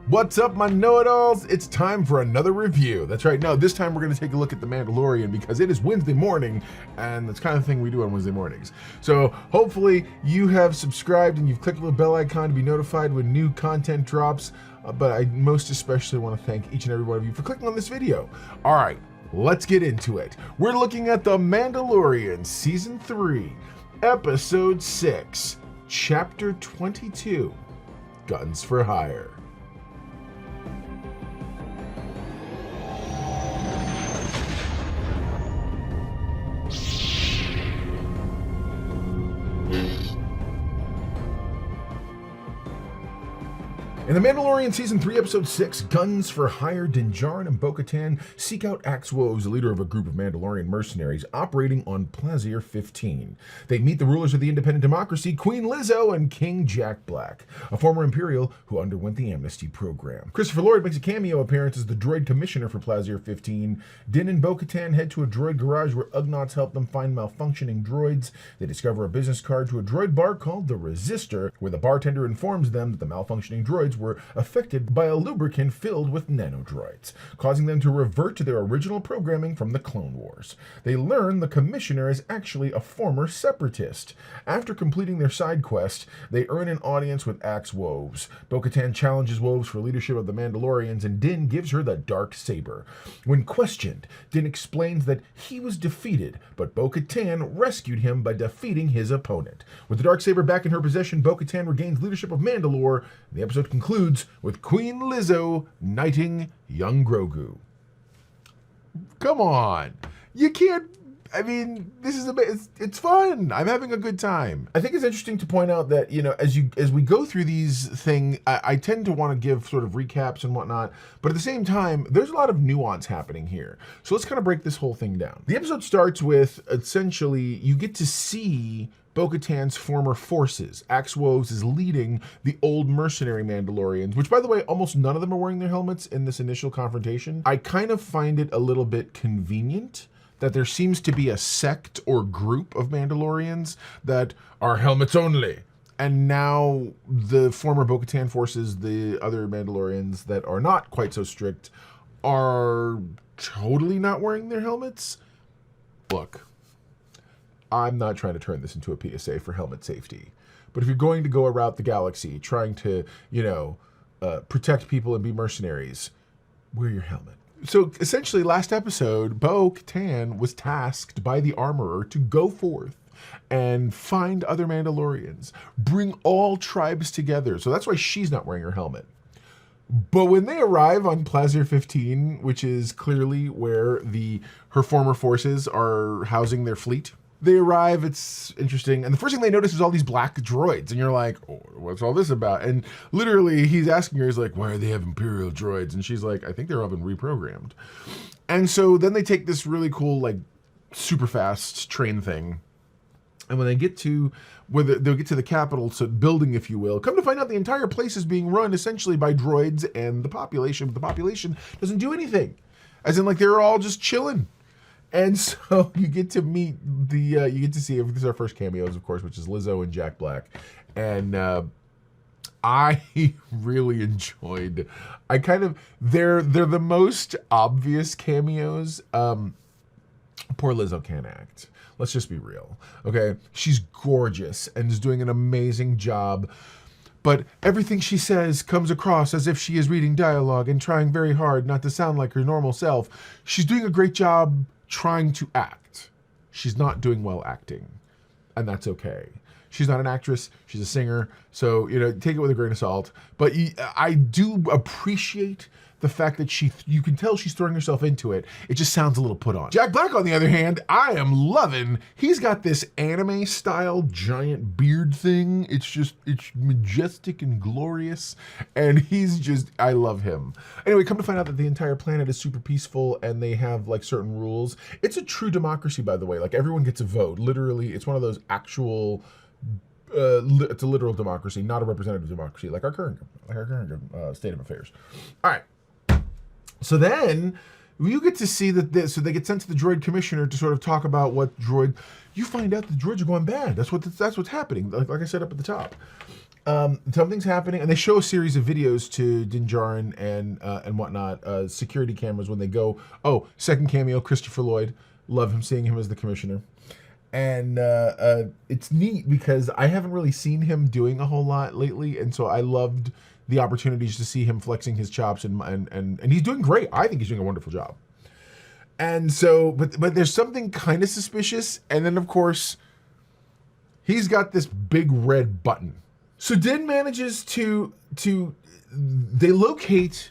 What's up, my know-it-alls? It's time for another review. That's right. No, this time we're going to take a look at The Mandalorian because it is Wednesday morning, and that's kind of thing we do on Wednesday mornings. So hopefully you have subscribed and you've clicked the bell icon to be notified when new content drops. But I most especially want to thank each and every one of you for clicking on this video. All right, let's get into it. We're looking at The Mandalorian Season 3, Episode 6, Chapter 22, Guns for Hire. In The Mandalorian Season 3, Episode 6, Guns for Hire, Djarin and Bo Katan seek out Axe Woves, the leader of a group of Mandalorian mercenaries operating on Plaisir 15. They meet the rulers of the independent democracy, Queen Lizzo and King Jack Black, a former Imperial who underwent the amnesty program. Christopher Lloyd makes a cameo appearance as the droid commissioner for Plaisir 15. Din and Bo Katan head to a droid garage where Ugnaughts help them find malfunctioning droids. They discover a business card to a droid bar called the Resistor, where the bartender informs them that the malfunctioning droids were affected by a lubricant filled with nano-droids, causing them to revert to their original programming from the Clone Wars. They learn the commissioner is actually a former separatist. After completing their side quest, they earn an audience with Axe Woves. Bo Katan challenges Woves for leadership of the Mandalorians, and Din gives her the dark saber. When questioned, Din explains that he was defeated, but Bo Katan rescued him by defeating his opponent. With the dark saber back in her possession, Bo Katan regains leadership of Mandalore. The episode concludes with Queen Lizzo knighting young Grogu. Come on. You can't, I mean, this is it's fun. I'm having a good time. I think it's interesting to point out that, you know, as we go through these things, I tend to want to give sort of recaps and whatnot, but at the same time, there's a lot of nuance happening here. So let's kind of break this whole thing down. The episode starts with, essentially, you get to see Bo Katan's former forces. Axe Woves is leading the old mercenary Mandalorians, which, by the way, almost none of them are wearing their helmets in this initial confrontation. I kind of find it a little bit convenient that there seems to be a sect or group of Mandalorians that are helmets only. And now the former Bo Katan forces, the other Mandalorians that are not quite so strict, are totally not wearing their helmets. Look, I'm not trying to turn this into a PSA for helmet safety, but if you're going to go around the galaxy trying to, you know, protect people and be mercenaries, wear your helmet. So essentially, last episode, Bo Katan was tasked by the armorer to go forth and find other Mandalorians, bring all tribes together. So that's why she's not wearing her helmet. But when they arrive on Plaisir 15, which is clearly where her former forces are housing their fleet, they arrive, it's interesting, and the first thing they notice is all these black droids, and you're like, oh, what's all this about? And literally, he's asking her, he's like, why do they have Imperial droids? And she's like, I think they're all been reprogrammed. And so then they take this really cool, like, super fast train thing, and when they get to, they'll get to the capital, so building, if you will, come to find out the entire place is being run essentially by droids and the population, but the population doesn't do anything. As in, like, they're all just chilling. And so you get to meet you get to see, this is our first cameos, of course, which is Lizzo and Jack Black. And I really enjoyed, they're the most obvious cameos. Poor Lizzo can't act. Let's just be real, okay? She's gorgeous and is doing an amazing job. But everything she says comes across as if she is reading dialogue and trying very hard not to sound like her normal self. She's doing a great job trying to act. She's not doing well acting, and that's okay. She's not an actress, she's a singer, so, you know, take it with a grain of salt. But I do appreciate the fact that you can tell she's throwing herself into it. It just sounds a little put on. Jack Black, on the other hand, I am loving. He's got this anime style giant beard thing. It's majestic and glorious. And I love him. Anyway, come to find out that the entire planet is super peaceful and they have like certain rules. It's a true democracy, by the way. Like, everyone gets a vote. Literally, it's one of those actual, it's a literal democracy, not a representative democracy, like our current state of affairs. All right. So then you get to see that so they get sent to the droid commissioner to sort of talk about what droid. You find out the droids are going bad. That's what's happening. Like I said up at the top. something's happening, and they show a series of videos to Djarin and whatnot, security cameras when they go. Oh, second cameo, Christopher Lloyd. Love him, seeing him as the commissioner. And it's neat because I haven't really seen him doing a whole lot lately, and so I loved the opportunities to see him flexing his chops, and he's doing great. I think he's doing a wonderful job. And so, but there's something kind of suspicious, and then of course, he's got this big red button. So Din manages to they locate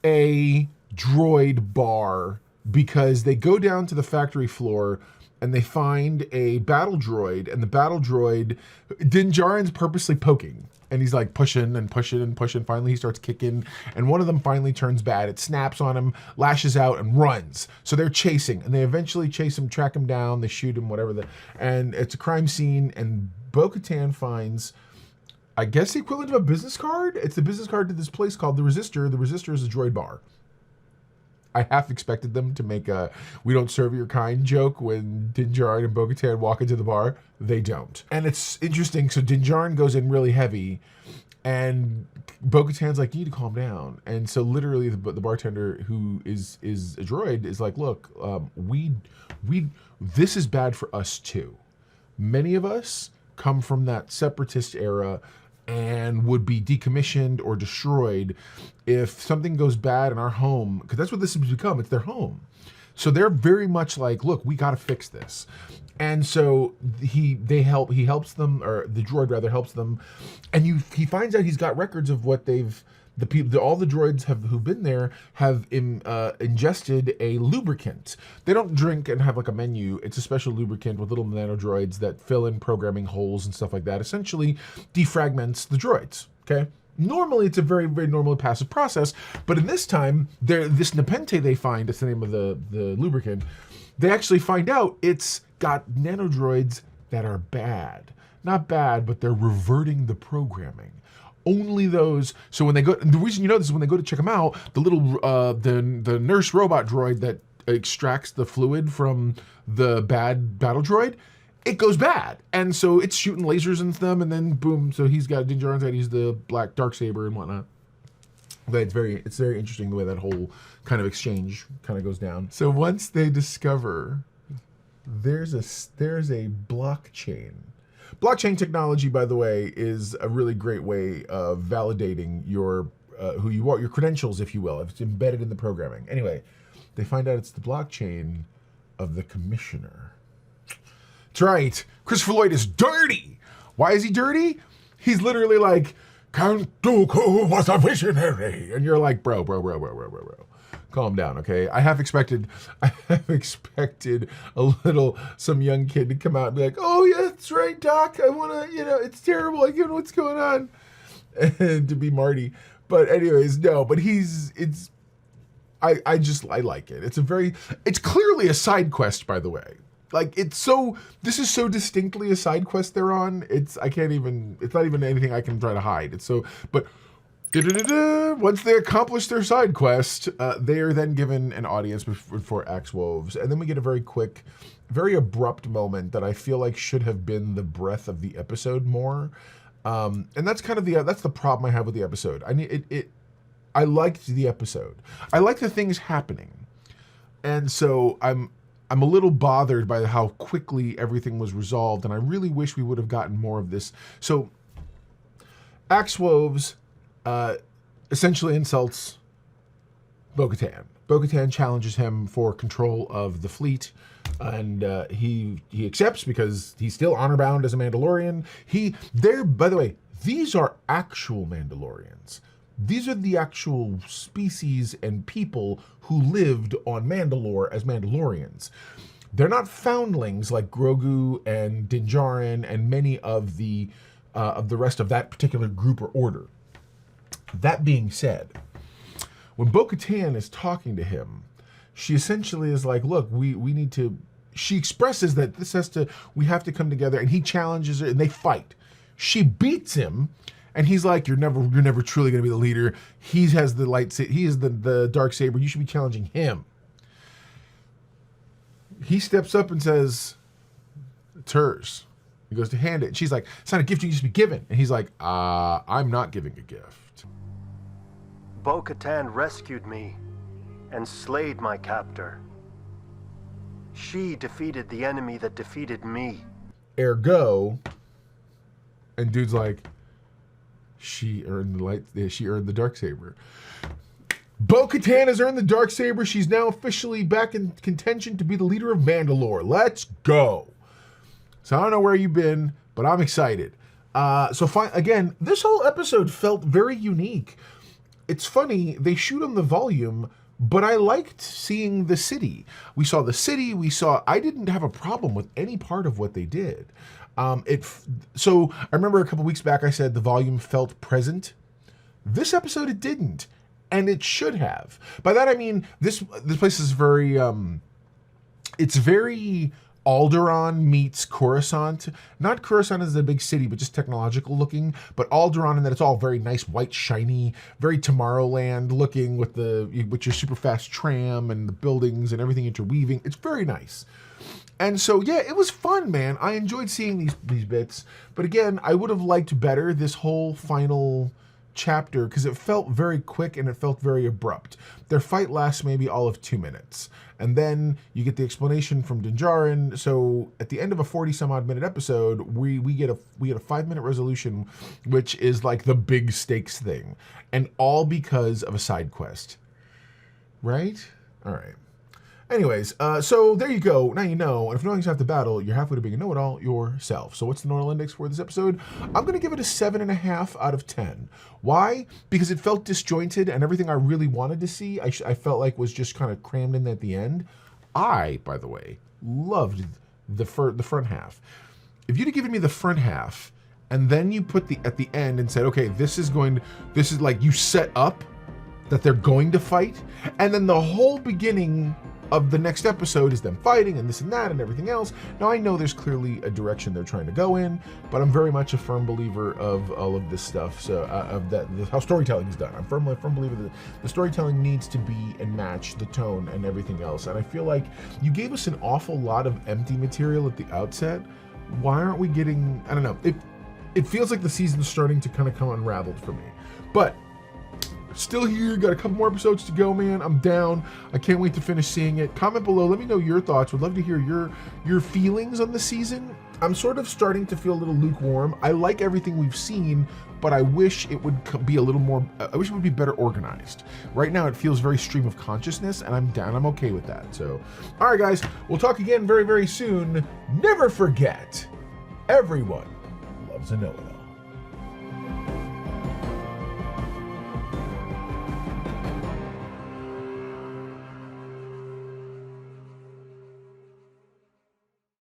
a droid bar because they go down to the factory floor and they find a battle droid, and the battle droid, Din Djarin's purposely poking. And he's like pushing and pushing and pushing. Finally, he starts kicking, and one of them finally turns bad. It snaps on him, lashes out, and runs. So they're chasing, and they eventually chase him, track him down, they shoot him, whatever. And it's a crime scene, and Bo Katan finds, I guess, the equivalent of a business card. It's the business card to this place called the Resistor. The Resistor is a droid bar. I half expected them to make a "we don't serve your kind" joke when Din Djarin and Bo Katan walk into the bar. They don't. And it's interesting. So Din Djarin goes in really heavy, and Bo Katan's like, "You need to calm down." And so literally the bartender, who is a droid, is like, "Look, this is bad for us too. Many of us come from that separatist era and would be decommissioned or destroyed if something goes bad in our home," because that's what this has become. It's their home. So they're very much like, "Look, we got to fix this." And so he helps them, or the droid rather helps them, and he finds out he's got records of what all the droids who've been there have ingested a lubricant. They don't drink and have like a menu. It's a special lubricant with little nano-droids that fill in programming holes and stuff like that. Essentially defragments the droids, okay? Normally, it's a very, very normal passive process, but in this time, this Nepenthe they find, that's the name of the lubricant, they actually find out it's got nano-droids that are bad. Not bad, but they're reverting the programming. Only those. So when they go, and the reason you know this is when they go to check them out, the little the nurse robot droid that extracts the fluid from the bad battle droid, it goes bad, and so it's shooting lasers into them, and then boom. So he's got Din Djarin's head. He's the black dark saber and whatnot. But it's very interesting the way that whole kind of exchange kind of goes down. So once they discover there's a blockchain. Blockchain technology, by the way, is a really great way of validating your who you are, your credentials, if you will. If it's embedded in the programming. Anyway, they find out it's the blockchain of the commissioner. That's right. Christopher Lloyd is dirty. Why is he dirty? He's literally like, "Count Dooku was a visionary," and you're like, bro. Calm down, okay? I have expected some young kid to come out and be like, "Oh yeah, that's right, Doc. I wanna, it's terrible. I get what's going on," and to be Marty. But anyways, no. But I like it. It's clearly a side quest, by the way. Like this is so distinctly a side quest they're on. It's not even anything I can try to hide. But once they accomplish their side quest, they are then given an audience before Axe Woves, and then we get a very quick, very abrupt moment that I feel like should have been the breadth of the episode more. And that's kind of that's the problem I have with the episode. I liked the episode. I like the things happening, and so I'm a little bothered by how quickly everything was resolved, and I really wish we would have gotten more of this. So Axe Woves essentially insults Bo Katan. Bo Katan challenges him for control of the fleet, and he accepts because he's still honor bound as a Mandalorian. By the way, these are actual Mandalorians. These are the actual species and people who lived on Mandalore as Mandalorians. They're not foundlings like Grogu and Din Djarin and many of the rest of that particular group or order. That being said, when Bo Katan is talking to him, she essentially is like, "Look, we need to." She expresses that we have to come together, and he challenges her, and they fight. She beats him. And he's like, you're never truly going to be the leader. He has the he is the dark saber. You should be challenging him. He steps up and says, "It's hers. He goes to hand it, and she's like, it's not a gift you can just be given. And he's like, I'm not giving a gift. Bo Katan rescued me and slayed my captor. She defeated the enemy that defeated me. Ergo, and dude's like, she earned the Darksaber. Bo Katan has earned the Darksaber. She's now officially back in contention to be the leader of Mandalore. Let's go. So I don't know where you've been, but I'm excited. Again, this whole episode felt very unique. It's funny, they shoot on the volume, but I liked seeing the city. We saw the city, I didn't have a problem with any part of what they did. So I remember a couple weeks back I said the volume felt present. This episode it didn't, and it should have. By that I mean this place is very it's very Alderaan meets Coruscant. Not Coruscant as a big city, but just technological looking, but Alderaan in that it's all very nice, white, shiny, very Tomorrowland looking with your super fast tram and the buildings and everything interweaving. It's very nice. And so, yeah, it was fun, man. I enjoyed seeing these bits. But again, I would have liked better this whole final chapter because it felt very quick and it felt very abrupt. Their fight lasts maybe all of 2 minutes. And then you get the explanation from Djarin. So at the end of a 40-some-odd minute episode, we get a 5-minute resolution, which is like the big stakes thing. And all because of a side quest. Right? All right. Anyways, so there you go. Now you know. And if knowing's half the battle, you're halfway to being a know-it-all yourself. So what's the Know-it-all index for this episode? I'm going to give it a 7.5 out of 10. Why? Because it felt disjointed and everything I really wanted to see, I felt like was just kind of crammed in at the end. I, by the way, loved the front half. If you'd have given me the front half and then you put at the end and said, okay, this is like you set up that they're going to fight, and then the whole beginning of the next episode is them fighting and this and that and everything else. Now I know there's clearly a direction they're trying to go in, but I'm very much a firm believer of all of this stuff. So how storytelling is done. I'm a firm believer that the storytelling needs to be and match the tone and everything else. And I feel like you gave us an awful lot of empty material at the outset. Why aren't we getting? I don't know. It feels like the season's starting to kind of come unraveled for me, but. Still here, got a couple more episodes to go, man. I'm down. I can't wait to finish seeing it. Comment below, let me know your thoughts. Would love to hear your feelings on the season. I'm sort of starting to feel a little lukewarm. I like everything we've seen, but I wish it would be a little more, I wish it would be better organized. Right now it feels very stream of consciousness, and I'm down. I'm okay with that. So, all right, guys, we'll talk again very, very soon. Never forget, everyone loves a know-it-all.